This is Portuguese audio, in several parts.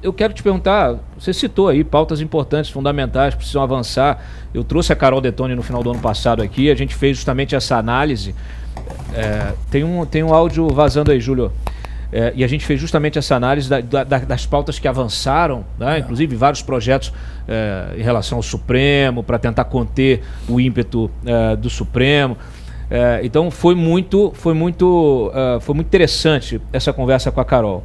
eu quero te perguntar, você citou aí pautas importantes, fundamentais, precisam avançar. Eu trouxe a Carol Detoni no final do ano passado aqui, a gente fez justamente essa análise. Tem um áudio vazando aí, Júlio. E a gente fez justamente essa análise das pautas que avançaram, né? Inclusive vários projetos em relação ao Supremo, para tentar conter o ímpeto do Supremo. Então foi muito interessante essa conversa com a Carol.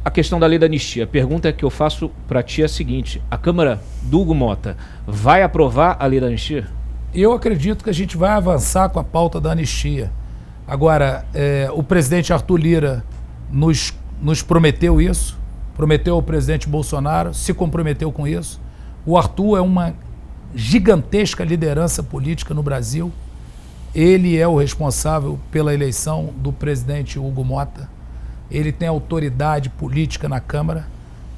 A questão da lei da anistia. A pergunta que eu faço para ti é a seguinte: a Câmara do Hugo Mota vai aprovar a lei da anistia? Eu acredito que a gente vai avançar com a pauta da anistia. Agora, o presidente Arthur Lira nos prometeu isso, prometeu ao presidente Bolsonaro, se comprometeu com isso. O Arthur é uma gigantesca liderança política no Brasil. Ele é o responsável pela eleição do presidente Hugo Mota. Ele tem autoridade política na Câmara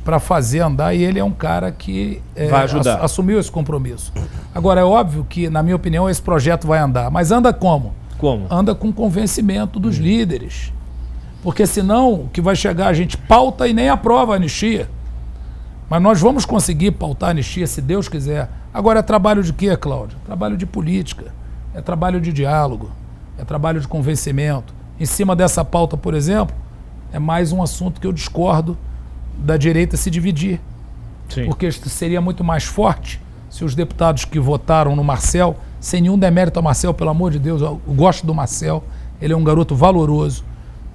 para fazer andar, e ele é um cara que vai ajudar. Assumiu esse compromisso. Agora, é óbvio que, na minha opinião, esse projeto vai andar. Mas anda como? Como? Anda com convencimento dos líderes. Porque senão, o que vai chegar, a gente pauta e nem aprova a anistia. Mas nós vamos conseguir pautar a anistia, se Deus quiser. Agora, é trabalho de quê, Cláudio? Trabalho de política. É trabalho de diálogo. É trabalho de convencimento. Em cima dessa pauta, por exemplo, é mais um assunto que eu discordo da direita se dividir. Sim. Porque seria muito mais forte se os deputados que votaram no Marcel, sem nenhum demérito ao Marcel, pelo amor de Deus, eu gosto do Marcel, ele é um garoto valoroso,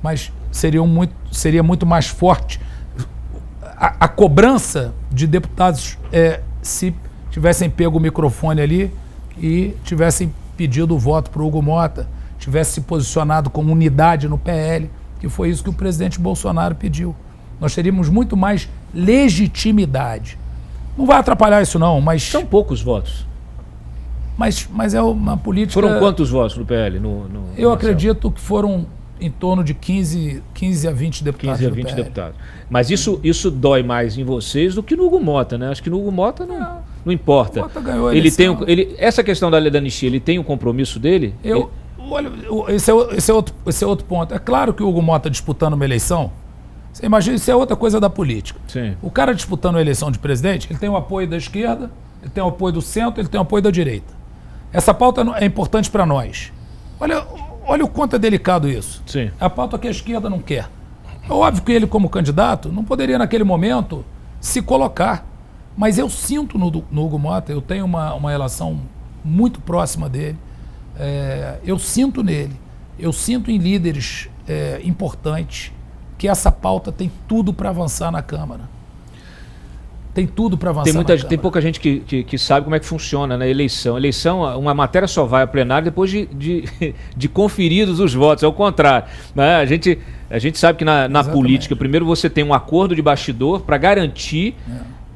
mas seria muito mais forte a cobrança de deputados se tivessem pego o microfone ali e tivessem pedido o voto para o Hugo Mota, tivessem se posicionado como unidade no PL, que foi isso que o presidente Bolsonaro pediu. Nós teríamos muito mais legitimidade. Não vai atrapalhar isso não, mas... São poucos votos. Mas é uma política... Foram quantos votos no PL? Eu acredito que foram em torno de 15 a 20 deputados 15 a 20 deputados. Mas isso dói mais em vocês do que no Hugo Mota, né? Acho que no Hugo Mota não importa. O Mota ganhou a eleição. Ele essa questão da lei da anistia, ele tem um compromisso dele? Olha, esse é outro ponto. É claro que o Hugo Mota disputando uma eleição, você imagina, isso é outra coisa da política. Sim. O cara disputando a eleição de presidente, ele tem o apoio da esquerda, ele tem o apoio do centro, ele tem o apoio da direita. Essa pauta é importante para nós. Olha o quanto é delicado isso. Sim. A pauta que a esquerda não quer. É óbvio que ele, como candidato, não poderia naquele momento se colocar. Mas eu sinto no Hugo Mota, eu tenho uma relação muito próxima dele. Eu sinto nele, eu sinto em líderes importantes que essa pauta tem tudo para avançar na Câmara. Tem tudo para avançar na Câmara. Tem pouca gente que sabe como é que funciona, né? Eleição, uma matéria só vai a plenário depois de conferidos os votos, é o contrário, né? A gente sabe que na política, primeiro você tem um acordo de bastidor para garantir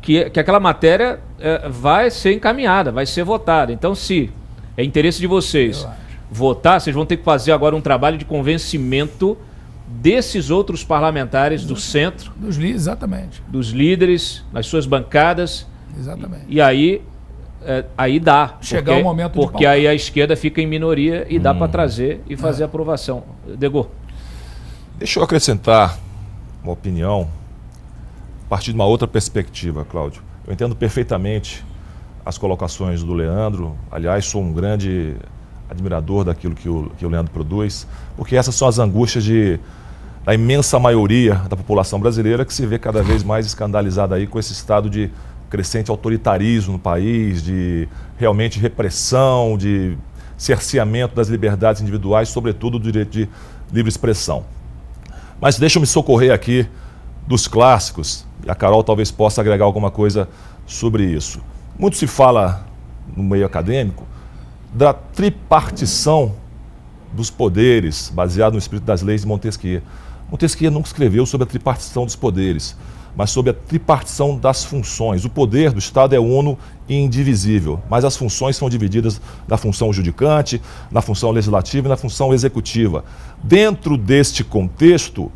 que aquela matéria vai ser encaminhada, vai ser votada. Então, se é interesse de vocês votar, vocês vão ter que fazer agora um trabalho de convencimento desses outros parlamentares do centro. Exatamente. Dos líderes, nas suas bancadas. Exatamente. E aí dá. Chegar o momento de porque aí a esquerda fica em minoria e dá para trazer e fazer aprovação. Degô. Deixa eu acrescentar uma opinião a partir de uma outra perspectiva, Cláudio. Eu entendo perfeitamente as colocações do Leandro. Aliás, sou um grande admirador daquilo que o Leandro produz, porque essas são as angústias da imensa maioria da população brasileira, que se vê cada vez mais escandalizada aí com esse estado de crescente autoritarismo no país, de realmente repressão, de cerceamento das liberdades individuais, sobretudo do direito de livre expressão. Mas deixa eu me socorrer aqui dos clássicos, e a Carol talvez possa agregar alguma coisa sobre isso. Muito se fala no meio acadêmico da tripartição dos poderes, baseado no espírito das leis de Montesquieu. Montesquieu nunca escreveu sobre a tripartição dos poderes, mas sobre a tripartição das funções. O poder do Estado é uno e indivisível, mas as funções são divididas na função judicante, na função legislativa e na função executiva. Dentro deste contexto,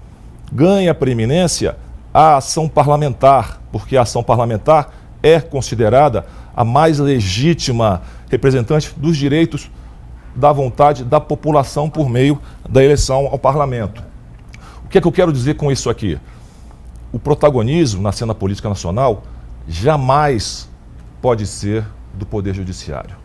ganha preeminência a ação parlamentar, porque a ação parlamentar é considerada a mais legítima representante dos direitos da vontade da população por meio da eleição ao parlamento. O que é que eu quero dizer com isso aqui? o protagonismo na cena política nacional jamais pode ser do Poder Judiciário.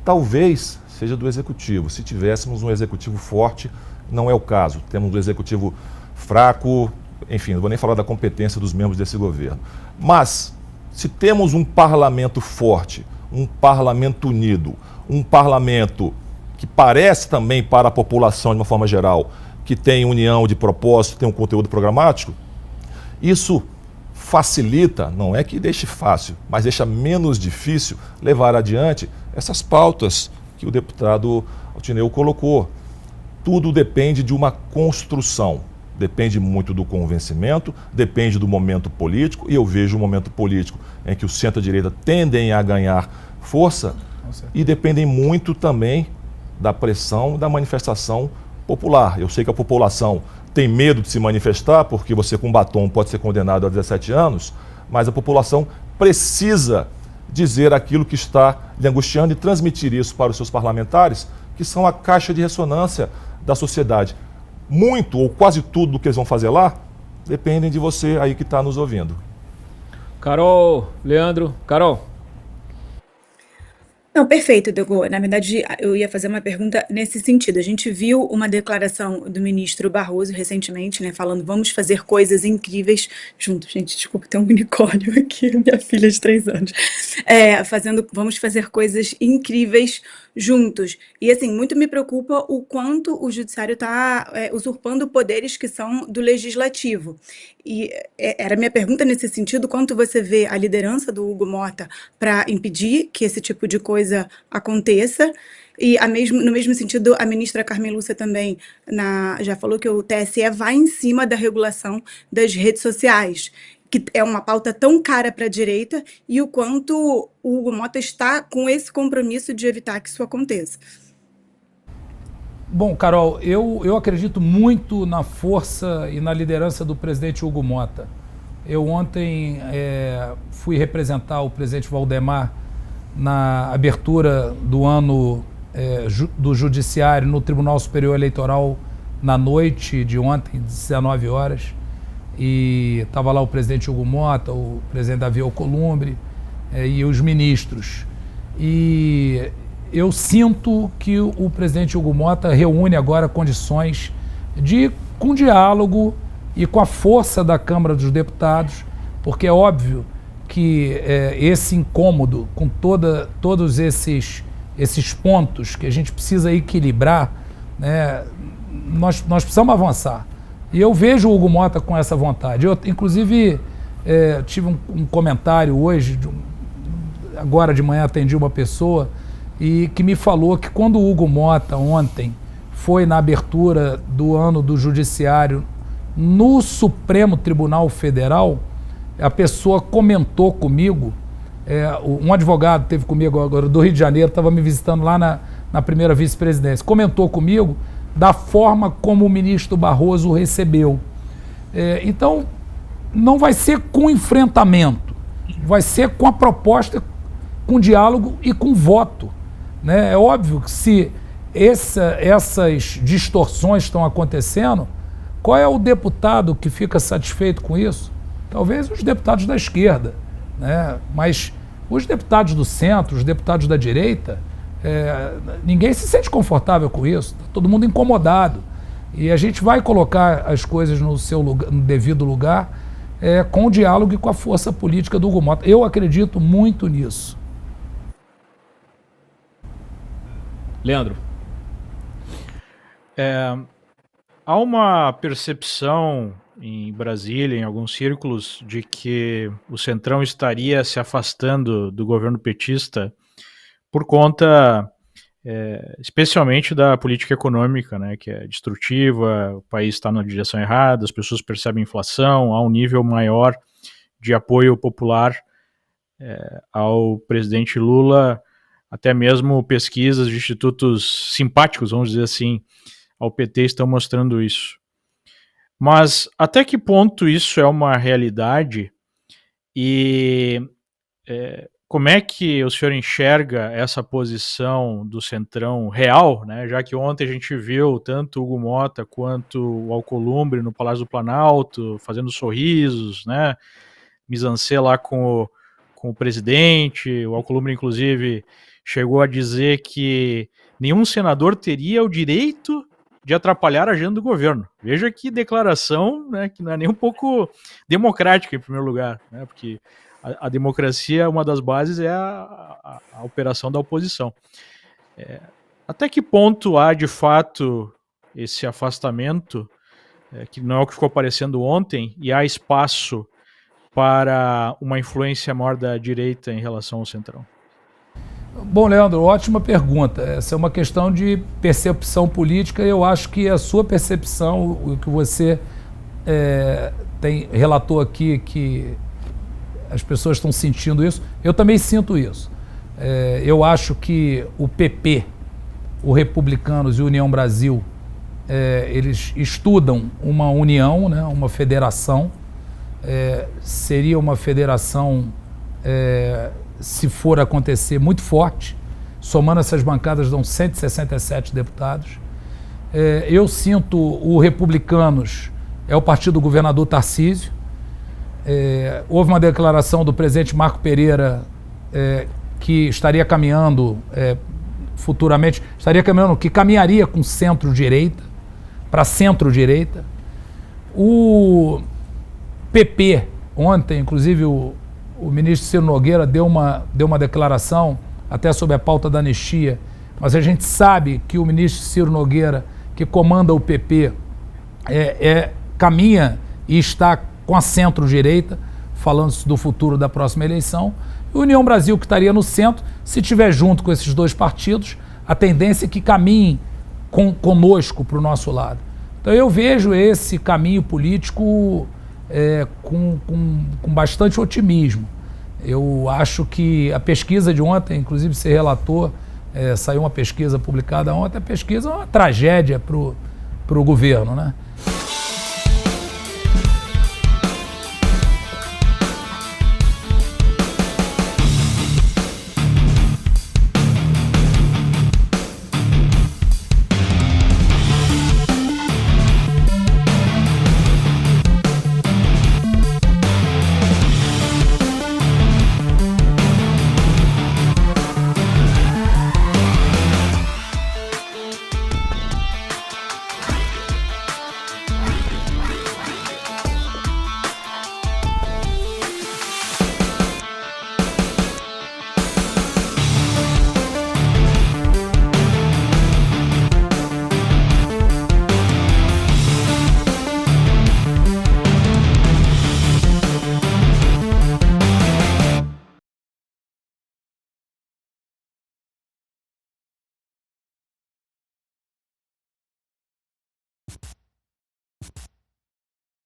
Talvez seja do Executivo. Se tivéssemos um Executivo forte, não é o caso. Temos um Executivo fraco, enfim, não vou nem falar da competência dos membros desse governo. Mas, se temos um parlamento forte, um parlamento unido, um parlamento que parece também para a população de uma forma geral, que tem união de propósito, tem um conteúdo programático, isso facilita, não é que deixe fácil, mas deixa menos difícil levar adiante essas pautas que o deputado Altineu colocou. Tudo depende de uma construção, depende muito do convencimento, depende do momento político, e eu vejo um momento político em que o centro-direita tendem a ganhar força, e dependem muito também da pressão, da manifestação popular. Eu sei que a população tem medo de se manifestar, porque você com batom pode ser condenado a 17 anos, mas a população precisa dizer aquilo que está lhe angustiando e transmitir isso para os seus parlamentares, que são a caixa de ressonância da sociedade. Muito ou quase tudo do que eles vão fazer lá dependem de você aí que está nos ouvindo. Carol, Leandro, Carol. Não, perfeito, Diogo. Na verdade, eu ia fazer uma pergunta nesse sentido. A gente viu uma declaração do ministro Barroso recentemente, né, falando vamos fazer coisas incríveis juntos. Gente, desculpa, tem um unicórnio aqui, minha filha de 3 anos. Vamos fazer coisas incríveis juntos. E, assim, muito me preocupa o quanto o judiciário está usurpando poderes que são do legislativo. E era a minha pergunta nesse sentido, quanto você vê a liderança do Hugo Mota para impedir que esse tipo de coisa aconteça. E no mesmo sentido, a ministra Carmen Lúcia também já falou que o TSE vai em cima da regulação das redes sociais, que é uma pauta tão cara para a direita, e o quanto o Hugo Mota está com esse compromisso de evitar que isso aconteça. Bom, Carol, eu acredito muito na força e na liderança do presidente Hugo Mota. Eu ontem fui representar o presidente Valdemar na abertura do ano do Judiciário no Tribunal Superior Eleitoral na noite de ontem, 19 horas. E estava lá o presidente Hugo Mota, o presidente Davi Alcolumbre e os ministros. E eu sinto que o presidente Hugo Mota reúne agora condições com diálogo e com a força da Câmara dos Deputados, porque é óbvio que esse incômodo com todos esses pontos que a gente precisa equilibrar, né, nós precisamos avançar. E eu vejo o Hugo Mota com essa vontade. Eu, inclusive, tive um comentário hoje, agora de manhã atendi uma pessoa, e que me falou que quando o Hugo Mota ontem foi na abertura do ano do Judiciário no Supremo Tribunal Federal, a pessoa comentou comigo, um advogado teve comigo agora do Rio de Janeiro, estava me visitando lá na primeira vice-presidência, comentou comigo da forma como o ministro Barroso o recebeu. Então, não vai ser com enfrentamento, vai ser com a proposta, com diálogo e com voto. Né? É óbvio que se essas distorções estão acontecendo, qual é o deputado que fica satisfeito com isso? Talvez os deputados da esquerda, né? Mas os deputados do centro, os deputados da direita, ninguém se sente confortável com isso, está todo mundo incomodado. E a gente vai colocar as coisas no seu lugar, no devido lugar, com o diálogo e com a força política do Hugo Mota. Eu acredito muito nisso. Leandro. Há uma percepção em Brasília, em alguns círculos, de que o Centrão estaria se afastando do governo petista por conta, especialmente da política econômica, né, que é destrutiva, o país está na direção errada, as pessoas percebem inflação, há um nível maior de apoio popular ao presidente Lula, até mesmo pesquisas de institutos simpáticos, vamos dizer assim, ao PT estão mostrando isso. Mas até que ponto isso é uma realidade e como é que o senhor enxerga essa posição do Centrão real, né? Já que ontem a gente viu tanto o Hugo Mota quanto o Alcolumbre no Palácio do Planalto fazendo sorrisos, né? Mise-en-scène lá com o presidente. O Alcolumbre, inclusive, chegou a dizer que nenhum senador teria o direito de atrapalhar a agenda do governo. Veja que declaração, né, que não é nem um pouco democrática, em primeiro lugar, né? Porque a democracia, uma das bases é a operação da oposição. Até que ponto há, de fato, esse afastamento, que não é o que ficou aparecendo ontem, e há espaço para uma influência maior da direita em relação ao Centrão? Bom, Leandro, ótima pergunta. Essa é uma questão de percepção política e eu acho que a sua percepção, o que você relatou aqui, que as pessoas estão sentindo isso, eu também sinto isso. Eu acho que o PP, o Republicanos e o União Brasil, eles estudam uma união, né, uma federação. Seria uma federação, se for acontecer, muito forte. Somando essas bancadas, dão 167 deputados. Eu sinto o Republicanos, é o partido do governador Tarcísio. Houve uma declaração do presidente Marco Pereira que estaria caminhando futuramente, que caminharia com centro-direita, para centro-direita. O PP, ontem, inclusive o ministro Ciro Nogueira deu uma declaração, até sobre a pauta da anistia, mas a gente sabe que o ministro Ciro Nogueira, que comanda o PP, caminha e está com a centro-direita, falando do futuro da próxima eleição. E a União Brasil, que estaria no centro, se estiver junto com esses dois partidos, a tendência é que caminhem conosco para o nosso lado. Então eu vejo esse caminho político com bastante otimismo. Eu acho que a pesquisa de ontem, inclusive você relatou, saiu uma pesquisa publicada ontem, a pesquisa é uma tragédia para o governo, né?